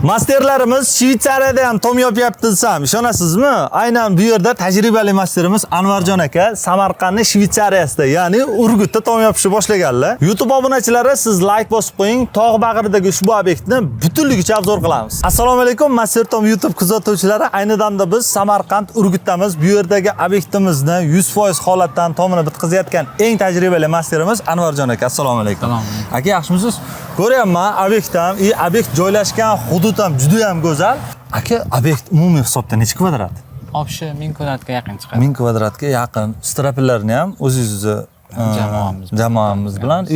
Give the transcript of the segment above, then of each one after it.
Masterlarimiz Shvetsariyada ham tom yopyapti desam, ishonasizmi? Aynan bu yerda tajribali masterimiz Anvarjon aka Samarqandning Shvetsariyasida, ya'ni Urgutda tom yopishni boshlaganlar. YouTube obunachilari siz like bosib qo'ying, tog' bag'ridagi ushbu obyektni butunligicha obzor qilamiz. Assalomu alaykum, Master Tom YouTube kuzatuvchilari. Ayni damda biz Samarqand Urgutdamiz. Bu yerdagi obyektimizni 100% holatdan tomini bitkazayotgan eng tajribali masterimiz Anvarjon aka. Assalomu alaykum. Aka, yaxshimisiz? Ko'ryapman, obyektam, obyekt joylashgan hudud ham juda ham go'zal. Aka, obyekt umumiy hisobda necha kvadrat? Obshi 1000 kvadratga yaqin chiqadi. 1000 kvadratga yaqin. Strapillarni ham o'zingizni jamoamiz bilan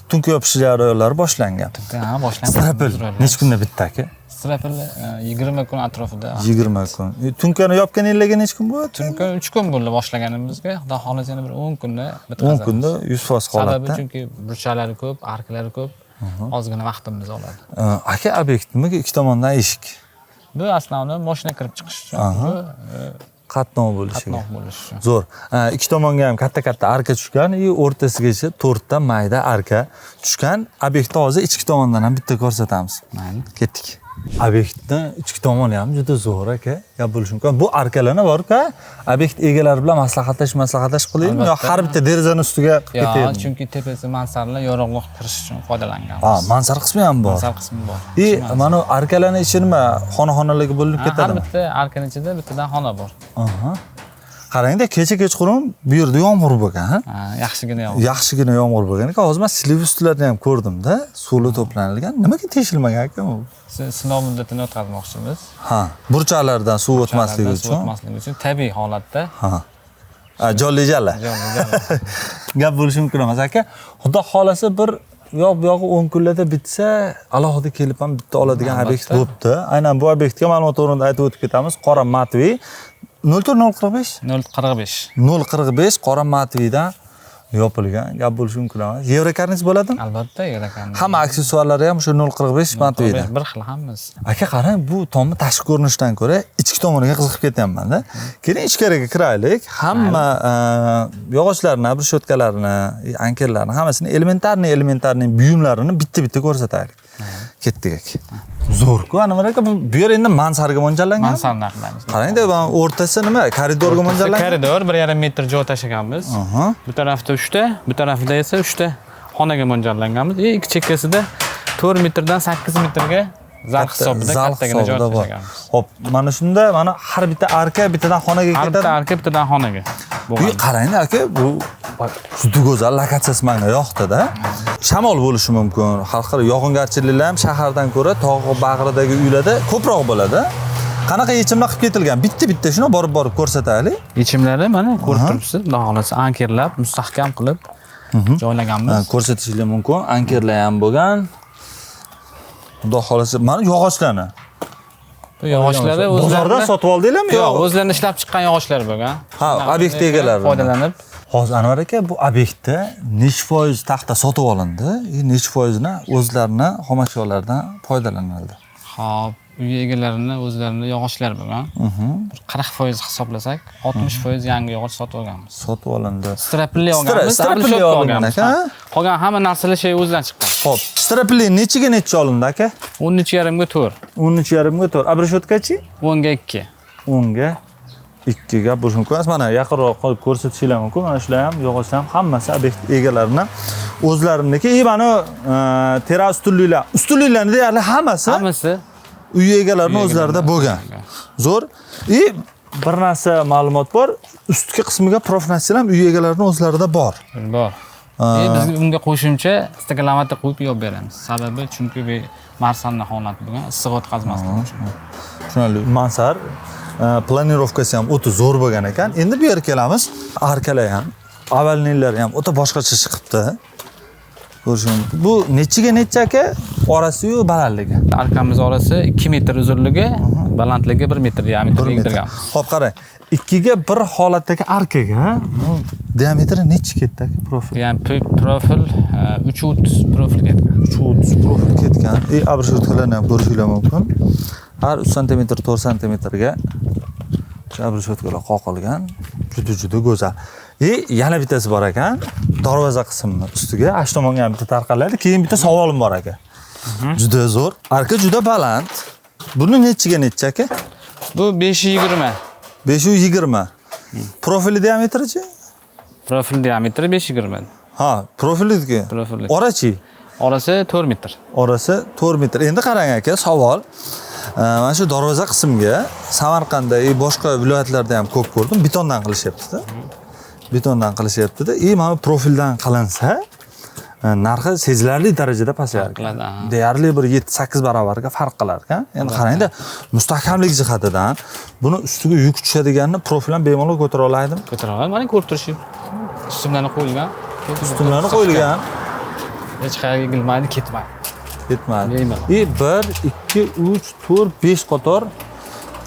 tunki yopish jarayonlari boshlangan. Ha, boshlangan. Strapil necha kunda bitta aka? Strapil 20 kun atrofida. 20 kun. Tunkani yopganingizga necha kun bo'ldi? Tunki 3 kun bo'ldi boshlaganimizga. Xudo xohlasa yana bir 10 kunda bitkazamiz. 10 kunda 100% holatda. Sababi chunki burchaklari ko'p, arkalari ko'p. Ozgina vaqtimiz oladi. Aka, obyekt nimaga ikki tomondan eshik? Bu aslida mashina kirib chiqish uchun. Bu qatnov bo'lishi. qatnov bo'lishi. Zo'r. Ikki tomonga ham katta arka tushgan, o'rtasigacha 4 ta mayda arka tushgan. Obyektni hozir ichki tomondan ham bitta ko'rsatamiz. Mayli. Ketdik. Obyektni ichki tomoni ham juda zo'r aka. Gap bo'lishi mumkin. Bu arkalarni bor-ku, obyekt egalari bilan maslahatlash qilaymi yo har bitta derazani ustiga ketaymi? Yo'q, chunki tepasi mansarlar yorug'lik kirish uchun foydalangan. Mansar qismi ham bor. Mansar qismi bor. Mana arkalarning ichi nima? Xona-xonalarga bo'linib ketadimi? Har bitta arkaning ichida bittadan xona bor. Qarangda, kecha-kechqurun bu yerda yomg'ir bo'lgan, ha? Yaxshigina yomg'ir. Yaxshigina yomg'ir bo'lgan ekan. Hozir men sliv ustilarni ham ko'rdim-da, suvli to'planilgan. Nimaga teshilmagan ekan u? Sinov muddatini o'tkazmoqchimiz. Ha, burchaklardan suv o'tmasligi uchun. Tabiiy holatda. Ha. Jonli jala. Gap bo'lishi mumkin emas aka. Xudo xolasa bir yo'q bu yog'i 10 kunlarda bitsa, alohida kelib ham bitta oladigan obyekt bo'libdi. Aynan bu obyektga ma'lumot o'rnida aytib o'tib ketamiz. Qora matviy 045 045 qora matviydan yopilgan. Gap bo'lishi mumkin emas. Yevrokarniz bo'ladimi? Albatta, yevrokarniz. Hamma aksessuarlari ham o'sha 045 matviydan. Bir xil hammasi. Aka, qarang, bu tomni tashqi ko'rinishdan ko'ra ichki tomoniga qiziqib ketyapman-da. Keling ichkariga kiraylik. Hamma yog'ochlarni, abrishotkalarini, ankerlarni, hammasini elementarniy buyumlarini bitta-bitta ko'rsataylik. Ketdik aka. Zo'r-ku, ana aka, bu yer endi mansarga mo'ljallangan. Mansarni qilamiz. Qarangda, o'rtasi nima? Koridorga mo'ljallangan. Koridor 1,5 metr joy tashaganmiz. Bu tarafda 3 ta, bu tarafda esa 3 ta xonaga mo'ljallanganmiz. Ikki chekkasida 4 metrdan 8 metrga zal hisobida kattagina joy tashaganmiz. Xo'p, mana shunda har bitta arka bittadan xonaga ketadi. Har bitta arka bittadan xonaga. Bu qarangda aka, bu juda go'zal lokatsiyasi menga yoqdi-da. Shamol bo'lishi mumkin. Xalqaro yog'ingarchiliklar ham shahardan ko'ra tog' bag'ridagi uylarda ko'proq bo'ladi. Qanaqa yechimlar qilib ketilgan? Bitta-bitta shuni borib ko'rsataylik. Yechimlari mana ko'rib turibsiz. Xudo xolasa ankerlab, mustahkam qilib joylaganmiz. Ko'rsatishingiz mumkin. Ankerlar ham bo'lgan. Xudo xolasa mana yog'ochlarni. Bu yog'ochlari bozordan sotib oldinglarmi? Yo'q, o'zlarining ishlab chiqqan yog'ochlar bo'lgan. Ha, obyekt egalari foydalanib. Hozir Anvar aka, bu obyektda necha foiz taxta sotib olindi? Necha foizini o'zlarini xomashyolardan foydalanildi? Xo'p, uy egalarini o'zlarining yog'ochlari bo'lgan. 40% hisoblasak, 60% yangi yog'och sotib olganmiz. Sotib olindi. Strapilli olganmiz, strapilli olganmiz. Qolgan hamma narsalar o'zidan chiqqan. Xo'p, strapilli necha olindi aka? 13,5 ga 4. 13,5 ga 4. Abrishotkachi? 10 ga 2. 10 ga 2 ga bo'lishi mumkin. Mana yaqinroq qolib ko'rsatishingiz mumkin. Mana shular ham yog'och ham hammasi obyekt egalarining o'zlariniki. Mana teras ustunliklarni deyarli hammasi uy egalarining o'zlarida bo'lgan. Zo'r. Bir narsa ma'lumot bor. Ustki qismiga profnasiya ham uy egalarining o'zlarida bor. Bor. Biz unga qo'shimcha staklamatda qo'yib yopib beramiz. Sababi chunki bu marsarning holati bo'lgan, issiq o'tkazmasligi uchun. Tushunarli. Mansar planirovkasi ham o'ta zo'r bo'lgan ekan. Endi bu yerga kelamiz. Arkalar ham, avvalnilari ham o'ta boshqacha chiqibdi. Ko'rishim. Bu necha aka? Orasi-yu balandligi. Arkamiz orasi 2 metr uzunligi, balandligi 1 metr diametrga yig'dirganmiz. Xo'p, qarang. 2 ga 1 holatdagi arkaga diametri necha ketdi aka profil? Ya'ni profil 3.30 profil ketgan. 3.30 profil ketgan. Abrishotkalarni ham ko'rishingiz mumkin. Har 3 sm 4 sm ga abrishotkalar qoqilgan. Juda go'zal. Yana bittasi bor ekan. Darvoza qismini ustiga 8 tomonga ham bitta tarqaladi. Keyin bitta savolim bor aka. Juda zo'r. Arka juda baland. Buni nechiga necha aka? Bu 520. 520. Profili diametrichi? Profil diametri 520. Ha, profilidagi. Profili. Orachi. Orasi 4 metr. Orasi 4 metr. Endi qarang aka, savol. Mana shu darvoza qismga Samarqandda boshqa viloyatlarda ham ko'p ko'rdim, betondan qilishyapti-da. Betondan qilishyapti-da. Mana profildan qilinsa, narxi sezilarli darajada pasayar. Deyarli bir 7-8 barobarga farq qilar ekan. Endi qarangda, mustahkamlik jihatidan buni ustiga yuk tushadiganini profildan bemalol ko'tara oladimi? Ko'tara olaman. Mana ko'rib turishing. Ustimlarni qo'yilgan. Ustunlarni qo'yilgan. Hech qayerga egilmaydi, ketmaydi. Ketmadi. Bemalol. 1 2 3 4 5 qator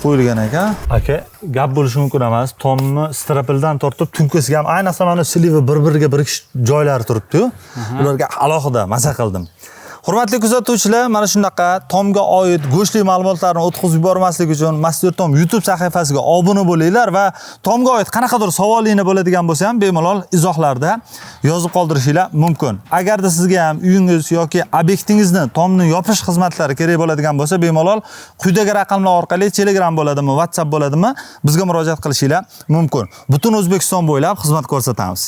qo'yilgan ekan. Aka, gap bo'lishi mumkin emas. Tomni strapildan tortib tunkasiga ham ayniqsa mana slivi bir-biriga birikish joylari turibdi-yu. Ularga alohida maza qildim. Hurmatli kuzatuvchilar, mana shunaqa tomga oid go'shtli ma'lumotlarni o'tkazib yubormaslik uchun Master Tom YouTube sahifasiga obuna bo'linglar va tomga oid qanaqadir savolinglar bo'ladigan bo'lsa ham bemalol izohlarda yozib qoldirishinglar mumkin. Agarda sizga ham uyingiz yoki obyektingizni tomni yopish xizmatlari kerak bo'ladigan bo'lsa, bemalol quyidagi raqamlar orqali Telegram bo'ladimi, WhatsApp bo'ladimi, bizga murojaat qilishinglar mumkin. Butun O'zbekiston bo'ylab xizmat ko'rsatamiz.